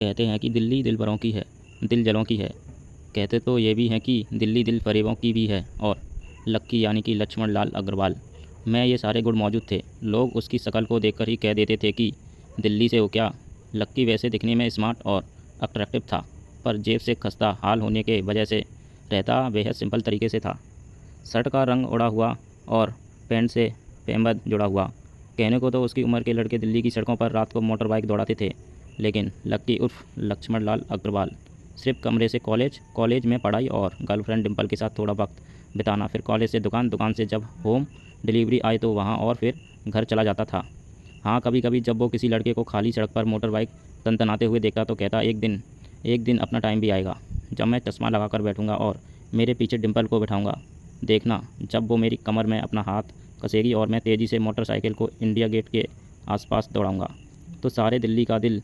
कहते हैं कि दिल्ली दिल भरों की है, दिल जलों की है। कहते तो ये भी हैं कि दिल्ली दिल फरेबों की भी है। और लक्की यानी कि लक्ष्मण लाल अग्रवाल में ये सारे गुण मौजूद थे। लोग उसकी शक्ल को देखकर ही कह देते थे कि दिल्ली से हो क्या। लक्की वैसे दिखने में स्मार्ट और अट्रैक्टिव था, पर जेब से खस्ता हाल होने के वजह से रहता बेहद सिंपल तरीके से था। शर्ट का रंग उड़ा हुआ और पैंट से पेंबद जुड़ा हुआ। कहने को तो उसकी उम्र के लड़के दिल्ली की सड़कों पर रात को मोटर बाइक दौड़ाते थे, लेकिन लक्की उर्फ लक्ष्मण लाल अग्रवाल सिर्फ कमरे से कॉलेज, कॉलेज में पढ़ाई और गर्लफ्रेंड डिम्पल के साथ थोड़ा वक्त बिताना, फिर कॉलेज से दुकान, दुकान से जब होम डिलीवरी आए तो वहाँ, और फिर घर चला जाता था। हाँ, कभी कभी जब वो किसी लड़के को खाली सड़क पर मोटर बाइक तनतनाते हुए देखता तो कहता, एक दिन अपना टाइम भी आएगा जब मैं चश्मा लगा कर बैठूंगा और मेरे पीछे डिम्पल को बैठाऊंगा। देखना, जब वो मेरी कमर में अपना हाथ कसेगी और मैं तेज़ी से मोटरसाइकिल को इंडिया गेट के आसपास दौड़ाऊंगा, तो सारे दिल्ली का दिल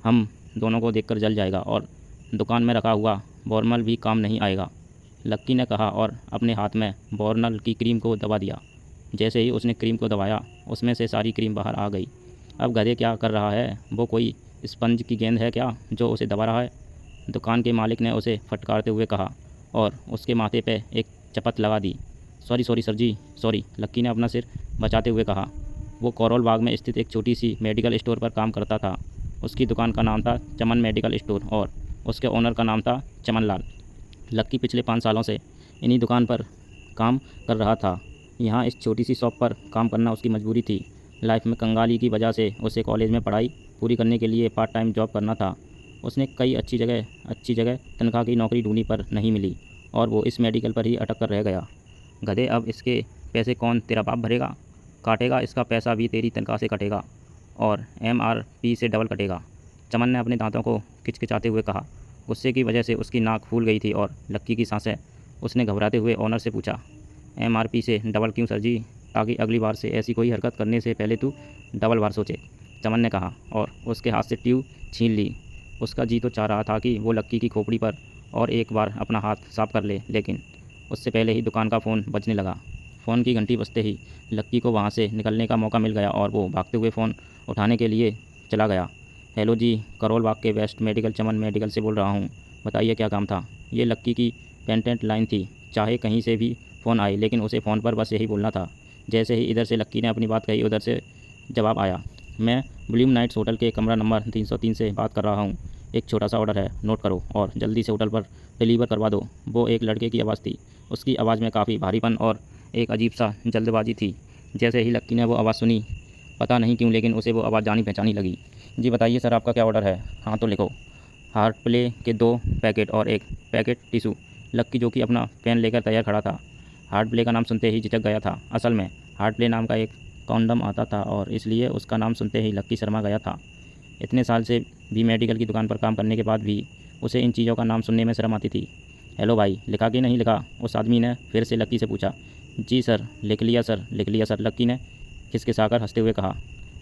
हम दोनों को देखकर जल जाएगा और दुकान में रखा हुआ बॉर्मल भी काम नहीं आएगा। लक्की ने कहा और अपने हाथ में बॉर्नल की क्रीम को दबा दिया। जैसे ही उसने क्रीम को दबाया, उसमें से सारी क्रीम बाहर आ गई। अब गधे क्या कर रहा है? वो कोई स्पंज की गेंद है क्या जो उसे दबा रहा है? दुकान के मालिक ने उसे फटकारते हुए कहा और उसके माथे पे एक चपत लगा दी। सॉरी सॉरी सर जी, सॉरी, लक्की ने अपना सिर बचाते हुए कहा। वो कोरोल बाग में स्थित एक छोटी सी मेडिकल स्टोर पर काम करता था। उसकी दुकान का नाम था चमन मेडिकल स्टोर और उसके ओनर का नाम था चमन लाल। लक्की पिछले 5 सालों से इन्हीं दुकान पर काम कर रहा था। यहाँ इस छोटी सी शॉप पर काम करना उसकी मजबूरी थी। लाइफ में कंगाली की वजह से उसे कॉलेज में पढ़ाई पूरी करने के लिए पार्ट टाइम जॉब करना था। उसने कई अच्छी जगह तनख्वाह की नौकरी ढूंढी पर नहीं मिली और वो इस मेडिकल पर ही अटक कर रह गया। गधे, अब इसके पैसे कौन तेरा बाप भरेगा? काटेगा, इसका पैसा भी तेरी तनख्वाह से कटेगा और MRP से डबल कटेगा। चमन ने अपने दांतों को किचकिचाते हुए कहा। गुस्से की वजह से उसकी नाक फूल गई थी और लक्की की सांसें। उसने घबराते हुए ओनर से पूछा, MRP से डबल क्यों सर जी? ताकि अगली बार से ऐसी कोई हरकत करने से पहले तू डबल बार सोचे, चमन ने कहा और उसके हाथ से ट्यूब छीन ली। उसका जी तो चाह रहा था कि वो लक्की की खोपड़ी पर और एक बार अपना हाथ साफ कर ले, लेकिन उससे पहले ही दुकान का फ़ोन बजने लगा। फ़ोन की घंटी बजते ही लक्की को वहाँ से निकलने का मौका मिल गया और वो भागते हुए फ़ोन उठाने के लिए चला गया। हेलो जी, करोल बाग के वेस्ट मेडिकल चमन मेडिकल से बोल रहा हूँ, बताइए क्या काम था? ये लक्की की पेटेंट लाइन थी, चाहे कहीं से भी फ़ोन आए, लेकिन उसे फ़ोन पर बस यही बोलना था। जैसे ही इधर से लक्की ने अपनी बात कही, उधर से जवाब आया। मैं ब्लूम नाइट्स होटल के कमरा नंबर 303 से बात कर रहा हूँ। एक छोटा सा ऑर्डर है, नोट करो और जल्दी से होटल पर डिलीवर करवा दो। वो एक लड़के की आवाज़ थी। उसकी आवाज़ में काफ़ी भारीपन और एक अजीब सा जल्दबाजी थी। जैसे ही लक्की ने वो आवाज़ सुनी, पता नहीं क्यों, लेकिन उसे वो आवाज़ जानी पहचानी लगी। जी बताइए सर, आपका क्या ऑर्डर है? हाँ तो लिखो, हार्ट प्ले के 2 पैकेट और 1 पैकेट टिशू। लक्की, जो कि अपना पेन लेकर तैयार खड़ा था, हार्ट प्ले का नाम सुनते ही झिझक गया था। असल में हार्ट प्ले नाम का एक कॉन्डम आता था और इसलिए उसका नाम सुनते ही लक्की शर्मा गया था। इतने साल से भी मेडिकल की दुकान पर काम करने के बाद भी उसे इन चीज़ों का नाम सुनने में शर्म आती थी। हेलो भाई, लिखा कि नहीं लिखा? उस आदमी ने फिर से लक्की से पूछा। जी सर, लिख लिया सर, लिख लिया सर, लक्की ने खिसखिसाकर हंसते हुए कहा।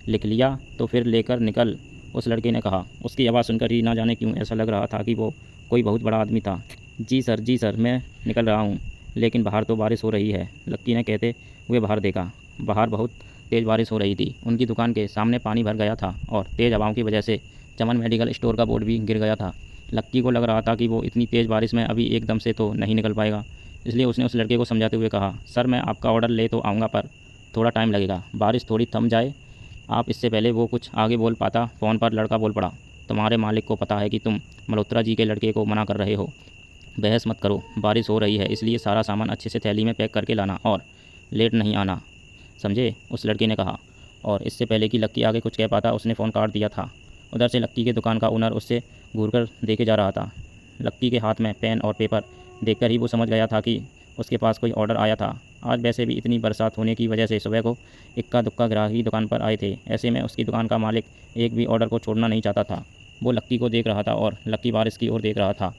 लिख लिया तो फिर लेकर निकल, उस लड़के ने कहा। उसकी आवाज़ सुनकर ही ना जाने क्यों ऐसा लग रहा था कि वो कोई बहुत बड़ा आदमी था। जी सर, मैं निकल रहा हूँ, लेकिन बाहर तो बारिश हो रही है, लक्की ने कहते हुए बाहर देखा। बाहर बहुत तेज़ बारिश हो रही थी। उनकी दुकान के सामने पानी भर गया था और तेज़ हवाओं की वजह से चमन मेडिकल स्टोर का बोर्ड भी गिर गया था। लक्की को लग रहा था कि वो इतनी तेज़ बारिश में अभी एकदम से तो नहीं निकल पाएगा, इसलिए उसने उस लड़के को समझाते हुए कहा, सर मैं आपका ऑर्डर ले तो आऊँगा, पर थोड़ा टाइम लगेगा, बारिश थोड़ी थम जाए आप। इससे पहले वो कुछ आगे बोल पाता, फ़ोन पर लड़का बोल पड़ा, तुम्हारे मालिक को पता है कि तुम मल्होत्रा जी के लड़के को मना कर रहे हो? बहस मत करो, बारिश हो रही है, इसलिए सारा सामान अच्छे से थैली में पैक करके लाना और लेट नहीं आना, समझे? उस लड़के ने कहा और इससे पहले कि लक्की आगे कुछ कह पाता, उसने फ़ोन काट दिया था। उधर से लक्की के दुकान का ओनर उससे घूरकर देखे जा रहा था। लक्की के हाथ में पेन और पेपर देखकर ही वो समझ गया था कि उसके पास कोई ऑर्डर आया था। आज वैसे भी इतनी बरसात होने की वजह से सुबह को इक्का दुक्का ग्राहक ही दुकान पर आए थे। ऐसे में उसकी दुकान का मालिक एक भी ऑर्डर को छोड़ना नहीं चाहता था। वो लक्की को देख रहा था और लक्की बारिश की ओर देख रहा था।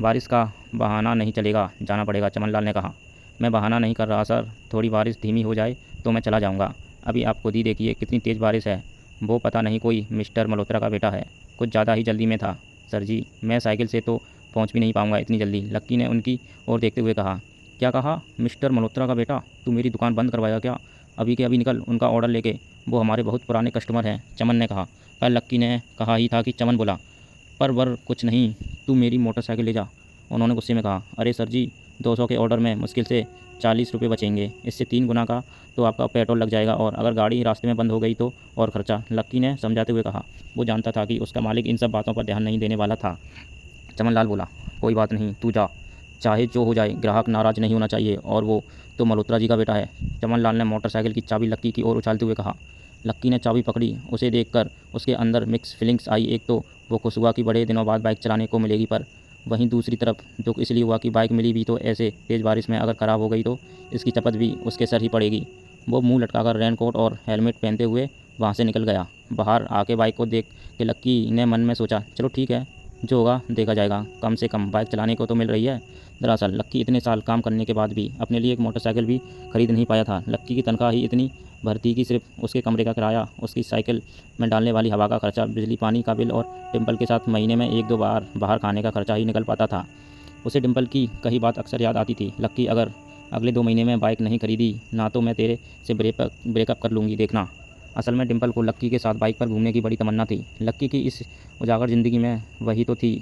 बारिश का बहाना नहीं चलेगा, जाना पड़ेगा, चमनलाल ने कहा। मैं बहाना नहीं कर रहा सर, थोड़ी बारिश धीमी हो जाए तो मैं चला जाऊँगा। अभी आप खुद ही देखिए कितनी तेज़ बारिश है। वो पता नहीं कोई मिस्टर मल्होत्रा का बेटा है, कुछ ज़्यादा ही जल्दी में था। सर जी, मैं साइकिल से तो पहुंच भी नहीं पाऊंगा इतनी जल्दी, लक्की ने उनकी ओर देखते हुए कहा। क्या कहा? मिस्टर मल्होत्रा का बेटा? तू मेरी दुकान बंद करवाएगा क्या? अभी के अभी निकल उनका ऑर्डर लेके, वो हमारे बहुत पुराने कस्टमर हैं, चमन ने कहा। पर लक्की ने कहा ही था कि चमन बोला, पर कुछ नहीं, तू मेरी मोटरसाइकिल ले जा। उन्होंने गुस्से में कहा, अरे सर जी, 200 के ऑर्डर में मुश्किल से 40 रुपये बचेंगे, इससे 3 गुना का तो आपका पेट्रोल लग जाएगा, और अगर गाड़ी रास्ते में बंद हो गई तो और खर्चा। लक्की ने समझाते हुए कहा। वो जानता था कि उसका मालिक इन सब बातों पर ध्यान नहीं देने वाला था। चमन लाल बोला, कोई बात नहीं, तू जा, चाहे जो हो जाए, ग्राहक नाराज़ नहीं होना चाहिए, और वो तो मल्होत्रा जी का बेटा है। चमन लाल ने मोटरसाइकिल की चाबी लक्की की ओर उछालते हुए कहा। लक्की ने चाबी पकड़ी। उसे देखकर उसके अंदर मिक्स फीलिंग्स आई। एक तो वो खुश हुआ कि बड़े दिनों बाद बाइक चलाने को मिलेगी, पर वहीं दूसरी तरफ दुख इसलिए हुआ कि बाइक मिली भी तो ऐसे तेज़ बारिश में अगर ख़राब हो गई तो इसकी चपत भी उसके सर ही पड़ेगी। वो मुंह लटकाकर रेनकोट और हेलमेट पहनते हुए वहाँ से निकल गया। बाहर आके बाइक को देख के लक्की ने मन में सोचा, चलो ठीक है, जो होगा देखा जाएगा, कम से कम बाइक चलाने को तो मिल रही है। दरअसल लक्की इतने साल काम करने के बाद भी अपने लिए एक मोटरसाइकिल भी खरीद नहीं पाया था। लक्की की तनख्वाह ही इतनी भरती कि सिर्फ उसके कमरे का किराया, उसकी साइकिल में डालने वाली हवा का खर्चा, बिजली पानी का बिल और डिम्पल के साथ महीने में 1-2 बार बाहर खाने का खर्चा ही निकल पाता था। उसे डिम्पल की कही बात अक्सर याद आती थी, लक्की अगर अगले 2 महीने में बाइक नहीं खरीदी ना तो मैं तेरे से ब्रेकअप कर लूँगी, देखना। असल में डिम्पल को लक्की के साथ बाइक पर घूमने की बड़ी तमन्ना थी। लक्की की इस उजागर ज़िंदगी में वही तो थी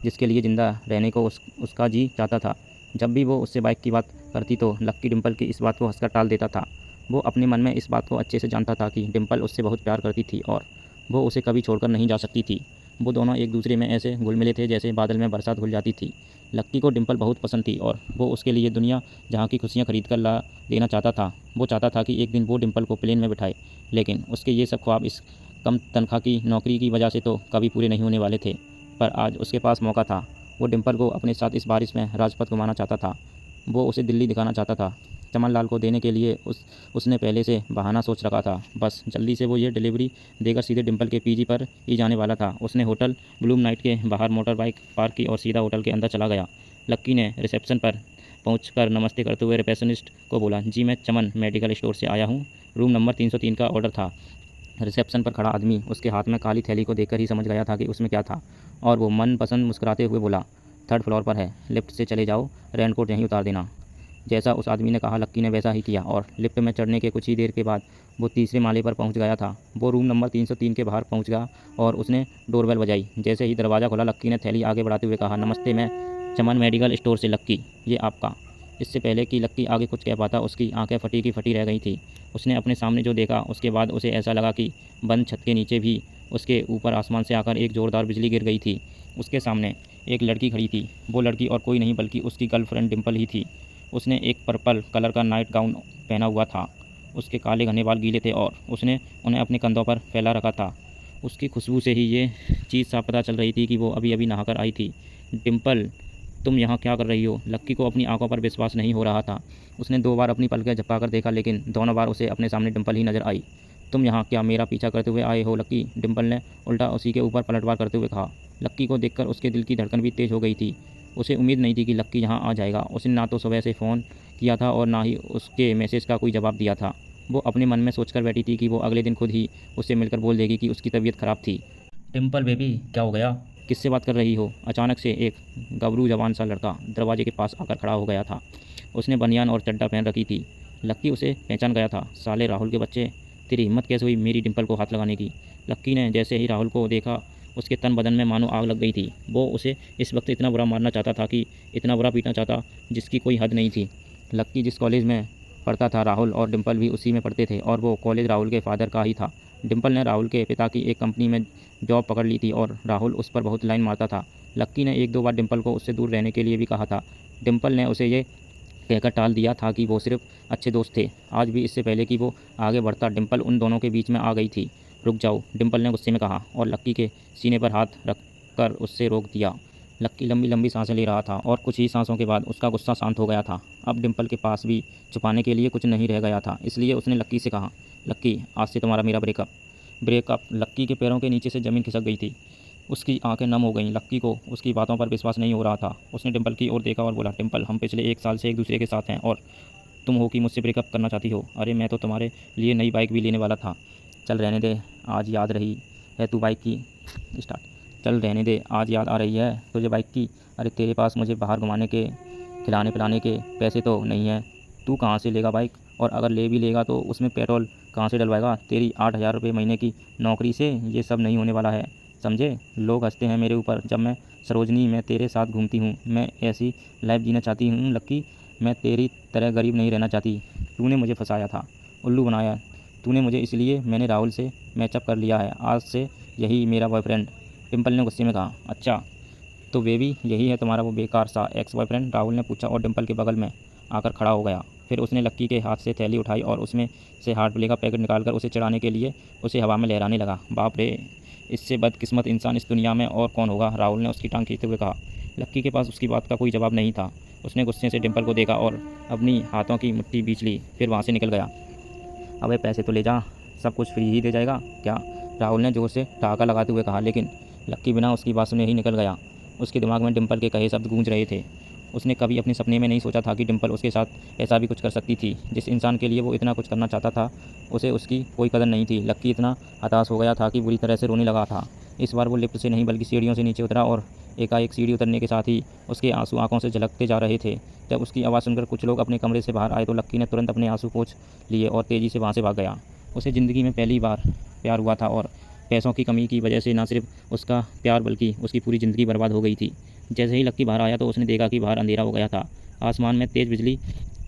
जिसके लिए ज़िंदा रहने को उसका जी चाहता था। जब भी वो उससे बाइक की बात करती तो लक्की डिम्पल की इस बात को हंसकर टाल देता था। वो अपने मन में इस बात को अच्छे से जानता था कि डिम्पल उससे बहुत प्यार करती थी और वो उसे कभी छोड़कर नहीं जा सकती थी। वो दोनों एक दूसरे में ऐसे घुल मिले थे जैसे बादल में बरसात घुल जाती थी। लक्की को डिम्पल बहुत पसंद थी और वो उसके लिए दुनिया जहाँ की खुशियाँ खरीद कर ला देना चाहता था। वो चाहता था कि एक दिन वो डिम्पल को प्लेन में बिठाए, लेकिन उसके ये सब ख्वाब इस कम तनख्वाह की नौकरी की वजह से तो कभी पूरे नहीं होने वाले थे। पर आज उसके पास मौका था। वो डिम्पल को अपने साथ इस बारिश में राजपथ घुमाना चाहता था। वो उसे दिल्ली दिखाना चाहता था। चमन लाल को देने के लिए उसने पहले से बहाना सोच रखा था। बस जल्दी से वो ये डिलीवरी देकर सीधे डिम्पल के पीजी पर ही जाने वाला था। उसने होटल ब्लूम नाइट के बाहर मोटर बाइक पार्क की और सीधा होटल के अंदर चला गया। लक्की ने रिसेप्शन पर पहुंचकर नमस्ते करते हुए रिसेप्शनिस्ट को बोला, जी मैं चमन मेडिकल स्टोर से आया हूँ, रूम नंबर 303 का ऑर्डर था। रिसेप्शन पर खड़ा आदमी उसके हाथ में काली थैली को देखकर ही समझ गया था कि उसमें क्या था, और वो मनपसंद मुस्कुराते हुए बोला, 3rd फ्लोर पर है, लिफ्ट से चले जाओ, रेनकोट यहीं उतार देना। जैसा उस आदमी ने कहा लक्की ने वैसा ही किया और लिफ्ट में चढ़ने के कुछ ही देर के बाद वो तीसरे माले पर पहुंच गया था। वो रूम नंबर 303 के बाहर पहुंच गया और उसने डोरबेल बजाई। जैसे ही दरवाज़ा खुला लक्की ने थैली आगे बढ़ाते हुए कहा, नमस्ते, मैं चमन मेडिकल स्टोर से लक्की, ये आपका। इससे पहले कि लक्की आगे कुछ कह पाता उसकी आंखें फटी की फटी रह गई थी। उसने अपने सामने जो देखा उसके बाद उसे ऐसा लगा कि बंद छत के नीचे भी उसके ऊपर आसमान से आकर एक ज़ोरदार बिजली गिर गई थी। उसके सामने एक लड़की खड़ी थी। वो लड़की और कोई नहीं बल्कि उसकी गर्लफ्रेंड डिम्पल ही थी। उसने एक पर्पल कलर का नाइट गाउन पहना हुआ था। उसके काले घने बाल गीले थे और उसने उन्हें अपने कंधों पर फैला रखा था। उसकी खुशबू से ही ये चीज़ साफ पता चल रही थी कि वो अभी अभी नहाकर आई थी। डिम्पल, तुम यहाँ क्या कर रही हो? लक्की को अपनी आंखों पर विश्वास नहीं हो रहा था। उसने 2 बार अपनी पलकें झपकाकर देखा, लेकिन दोनों बार उसे अपने सामने डिम्पल ही नजर आई। तुम यहाँ क्या मेरा पीछा करते हुए आए हो लक्की? डिम्पल ने उल्टा उसी के ऊपर पलटवार करते हुए कहा। लक्की को देखकर उसके दिल की धड़कन भी तेज़ हो गई थी। उसे उम्मीद नहीं थी कि लक्की यहाँ आ जाएगा। उसने ना तो सुबह से फ़ोन किया था और ना ही उसके मैसेज का कोई जवाब दिया था। वो अपने मन में सोचकर बैठी थी कि वो अगले दिन खुद ही उससे मिलकर बोल देगी कि उसकी तबीयत ख़राब थी। डिम्पल बेबी, क्या हो गया? किससे बात कर रही हो? अचानक से एक गबरू जवान सा लड़का दरवाजे के पास आकर खड़ा हो गया था। उसने बनियान और चड्डा पहन रखी थी। लक्की उसे पहचान गया था। साले राहुल के बच्चे, तेरी हिम्मत कैसे हुई मेरी डिम्पल को हाथ लगाने की? लक्की ने जैसे ही राहुल को देखा उसके तन बदन में मानो आग लग गई थी। वो उसे इस वक्त इतना बुरा मारना चाहता था कि इतना बुरा पीटना चाहता जिसकी कोई हद नहीं थी। लक्की जिस कॉलेज में पढ़ता था राहुल और डिम्पल भी उसी में पढ़ते थे और वो कॉलेज राहुल के फादर का ही था। डिम्पल ने राहुल के पिता की एक कंपनी में जॉब पकड़ ली थी और राहुल उस पर बहुत लाइन मारता था। लक्की ने 1-2 बार डिम्पल को उससे दूर रहने के लिए भी कहा था। डिम्पल ने उसे ये कहकर टाल दिया था कि वो सिर्फ अच्छे दोस्त थे। आज भी इससे पहले कि वो आगे बढ़ता डिम्पल उन दोनों के बीच में आ गई थी। रुक जाओ, डिम्पल ने गुस्से में कहा और लक्की के सीने पर हाथ रखकर उससे रोक दिया। लक्की लंबी लंबी सांसें ले रहा था और कुछ ही सांसों के बाद उसका गुस्सा शांत हो गया था। अब डिम्पल के पास भी छुपाने के लिए कुछ नहीं रह गया था। इसलिए उसने लक्की से कहा, लक्की, आज से तुम्हारा मेरा ब्रेकअप। लक्की के पैरों के नीचे से ज़मीन खिसक गई थी। उसकी आंखें नम हो गईं। लक्की को उसकी बातों पर विश्वास नहीं हो रहा था। उसने डिम्पल की ओर देखा और बोला, डिम्पल, हम पिछले 1 साल से एक दूसरे के साथ हैं और तुम हो कि मुझसे ब्रेकअप करना चाहती हो? अरे मैं तो तुम्हारे लिए नई बाइक भी लेने वाला था। चल रहने दे, आज याद रही है तू बाइक की स्टार्ट चल रहने दे, आज याद आ रही है तुझे बाइक की? अरे तेरे पास मुझे बाहर घुमाने के, खिलाने पिलाने के पैसे तो नहीं है। तू कहाँ से लेगा बाइक? और अगर ले भी लेगा तो उसमें पेट्रोल कहाँ से डलवाएगा? तेरी 8,000 रुपये महीने की नौकरी से ये सब नहीं होने वाला है। समझे? लोग हंसते हैं मेरे ऊपर जब मैं सरोजनी में तेरे साथ घूमती हूँ। मैं ऐसी लाइफ जीना चाहती हूँ लक्की, मैं तेरी तरह गरीब नहीं रहना चाहती। तूने मुझे फंसाया था, उल्लू बनाया तूने मुझे, इसलिए मैंने राहुल से मैचअप कर लिया है। आज से यही मेरा बॉयफ्रेंड। डिम्पल ने गुस्से में कहा। अच्छा, तो बेबी यही है तुम्हारा वो बेकार सा एक्स बॉयफ्रेंड? राहुल ने पूछा और डिम्पल के बगल में आकर खड़ा हो गया। फिर उसने लक्की के हाथ से थैली उठाई और उसमें से हार्ट प्ले का पैकेट निकालकर उसे चिढ़ाने के लिए उसे हवा में लहराने लगा। बाप रे, इससे बदकिस्मत इंसान इस दुनिया में और कौन होगा? राहुल ने उसकी टांग खींचते हुए कहा। लक्की के पास उसकी बात का कोई जवाब नहीं था। उसने गुस्से से डिम्पल को देखा और अपनी हाथों की मुट्ठी बींच ली, फिर वहाँ से निकल गया। अबे पैसे तो ले जा, सब कुछ फ्री ही दे जाएगा क्या? राहुल ने जोर से ठहाका लगाते हुए कहा, लेकिन लक्की बिना उसकी बात सुने ही निकल गया। उसके दिमाग में डिम्पल के कहे शब्द गूंज रहे थे। उसने कभी अपने सपने में नहीं सोचा था कि डिम्पल उसके साथ ऐसा भी कुछ कर सकती थी। जिस इंसान के लिए वो इतना कुछ करना चाहता था, उसे उसकी कोई कदर नहीं थी। लक्की इतना हताश हो गया था कि बुरी तरह से रोने लगा था। इस बार वो लिफ्ट से नहीं बल्कि सीढ़ियों से नीचे उतरा और एकाएक सीढ़ी उतरने के साथ ही उसके आंसू आंखों से झलकते जा रहे थे। जब उसकी आवाज़ सुनकर कुछ लोग अपने कमरे से बाहर आए तो लक्की ने तुरंत अपने आंसू पोंछ लिए और तेज़ी से वहाँ से भाग गया। उसे ज़िंदगी में पहली बार प्यार हुआ था और पैसों की कमी की वजह से न सिर्फ उसका प्यार बल्कि उसकी पूरी ज़िंदगी बर्बाद हो गई थी। जैसे ही लक्की बाहर आया तो उसने देखा कि बाहर अंधेरा हो गया था। आसमान में तेज़ बिजली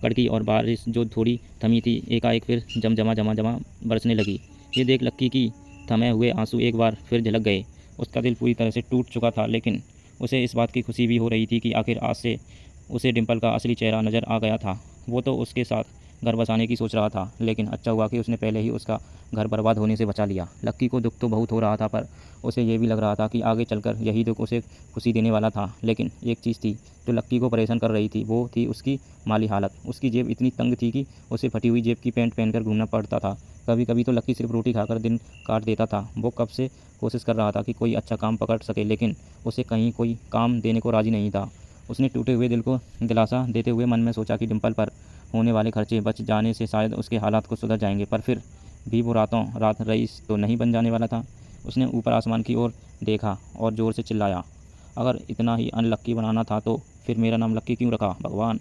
कड़की और बारिश जो थोड़ी थमी थी एकाएक फिर जमा बरसने लगी। ये देख लक्की की थमे हुए आंसू एक बार फिर झलक गए। उसका दिल पूरी तरह से टूट चुका था, लेकिन उसे इस बात की खुशी भी हो रही थी कि आखिर आज से उसे डिम्पल का असली चेहरा नज़र आ गया था। वो तो उसके साथ घर बसाने की सोच रहा था, लेकिन अच्छा हुआ कि उसने पहले ही उसका घर बर्बाद होने से बचा लिया। लक्की को दुख तो बहुत हो रहा था, पर उसे ये भी लग रहा था कि आगे चलकर यही दुख उसे खुशी देने वाला था। लेकिन एक चीज़ थी जो लक्की को परेशान कर रही थी, वो थी उसकी माली हालत। उसकी जेब इतनी तंग थी कि उसे फटी हुई जेब की पैंट पहनकर घूमना पड़ता था। कभी कभी तो लक्की सिर्फ रोटी खाकर दिन काट देता था। वो कब से कोशिश कर रहा था कि कोई अच्छा काम पकड़ सके, लेकिन उसे कहीं कोई काम देने को राज़ी नहीं था। उसने टूटे हुए दिल को दिलासा देते हुए मन में सोचा कि डिम्पल पर होने वाले खर्चे बच जाने से शायद उसके हालात को सुधर जाएंगे, पर फिर भी वो रातों रात रईस तो नहीं बन जाने वाला था। उसने ऊपर आसमान की ओर देखा और ज़ोर से चिल्लाया, अगर इतना ही अनलक्की बनाना था तो फिर मेरा नाम लक्की क्यों रखा भगवान?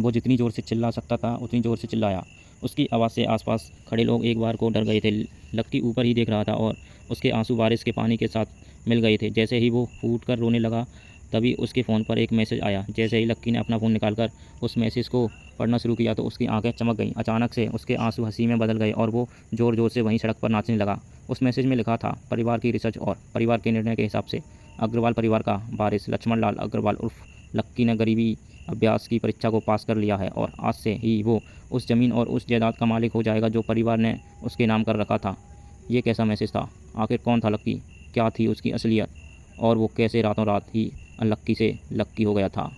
वो जितनी ज़ोर से चिल्ला सकता था उतनी ज़ोर से चिल्लाया। उसकी आवाज़ से आसपास खड़े लोग एक बार को डर गए थे। लक्की ऊपर ही देख रहा था और उसके आंसू बारिश के पानी के साथ मिल गए थे। जैसे ही वो फूट कर रोने लगा, तभी उसके फ़ोन पर एक मैसेज आया। जैसे ही लक्की ने अपना फ़ोन निकालकर उस मैसेज को पढ़ना शुरू किया तो उसकी आंखें चमक गईं। अचानक से उसके आंसू हंसी में बदल गए और वो ज़ोर ज़ोर से वहीं सड़क पर नाचने लगा। उस मैसेज में लिखा था, परिवार की रिसर्च और परिवार के निर्णय के हिसाब से अग्रवाल परिवार का वारिस लक्ष्मण लाल अग्रवाल उर्फ लक्की ने गरीबी अभ्यास की परीक्षा को पास कर लिया है और आज से ही वो उस ज़मीन और उस जायदाद का मालिक हो जाएगा जो परिवार ने उसके नाम कर रखा था। ये कैसा मैसेज था? आखिर कौन था लक्की? क्या थी उसकी असलियत? और वो कैसे रातों रात ही अनलक्की से लक्की हो गया था?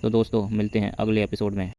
तो दोस्तों, मिलते हैं अगले एपिसोड में।